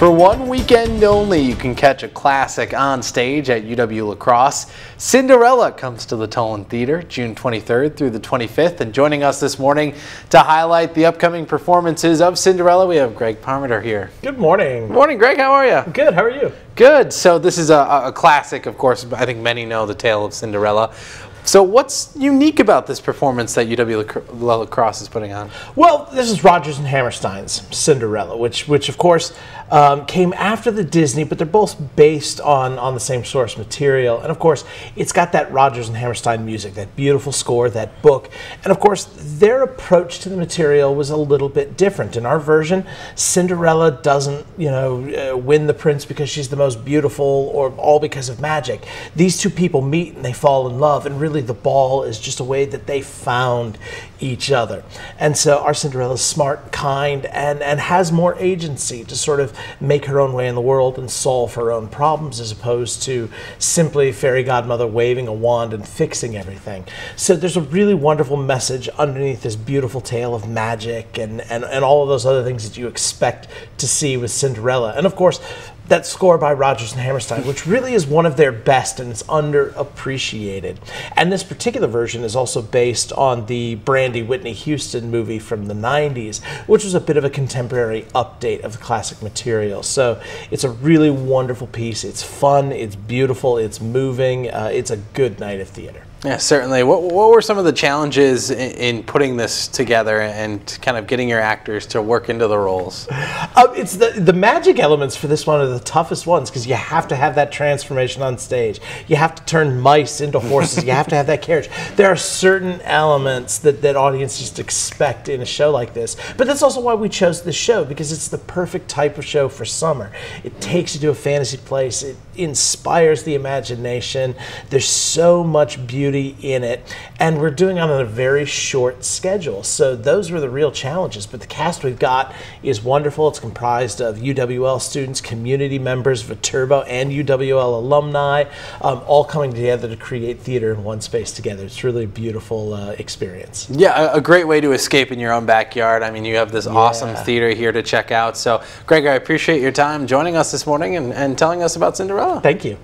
For one weekend only, you can catch a classic on stage at UW-La Crosse. Cinderella comes to the Toland Theater June 23rd through the 25th. And joining us this morning to highlight the upcoming performances of Cinderella, we have Greg Parmeter here. Good morning. Good morning, Greg. How are you? Good. How are you? Good. So this is a classic, of course. I think many know the tale of Cinderella. So what's unique about this performance that UW-La Crosse is putting on? Well, this is Rodgers and Hammerstein's Cinderella, which of course came after the Disney, but they're both based on the same source material. And of course, it's got that Rodgers and Hammerstein music, that beautiful score, that book. And of course, their approach to the material was a little bit different. In our version, Cinderella doesn't, win the prince because she's the most beautiful or all because of magic. These two people meet and they fall in love, and really the ball is just a way that they found each other. And so our Cinderella is smart, kind, and has more agency to sort of make her own way in the world and solve her own problems, as opposed to simply fairy godmother waving a wand and fixing everything. So there's a really wonderful message underneath this beautiful tale of magic and all of those other things that you expect to see with Cinderella. And of course, that score by Rodgers and Hammerstein, which really is one of their best and it's underappreciated. And this particular version is also based on the Brandy Whitney Houston movie from the 90s, which was a bit of a contemporary update of the classic material. So it's a really wonderful piece. It's fun, it's beautiful, it's moving, it's a good night of theater. Yeah, certainly. What were some of the challenges in putting this together and kind of getting your actors to work into the roles? It's the magic elements for this one are the toughest ones, because you have to have that transformation on stage. You have to turn mice into horses. You have to have that carriage. There are certain elements that audiences just expect in a show like this. But that's also why we chose this show, because it's the perfect type of show for summer. It takes you to a fantasy place. It inspires the imagination. There's so much beauty in it, and we're doing it on a very short schedule. So those were the real challenges. But the cast we've got is wonderful. It's comprised of UWL students, community members, Viterbo, and UWL alumni, all coming together to create theater in one space together. It's really a beautiful experience. Yeah, a great way to escape in your own backyard. I mean, you have this awesome theater here to check out. So, Greg, I appreciate your time joining us this morning and telling us about Cinderella. Thank you.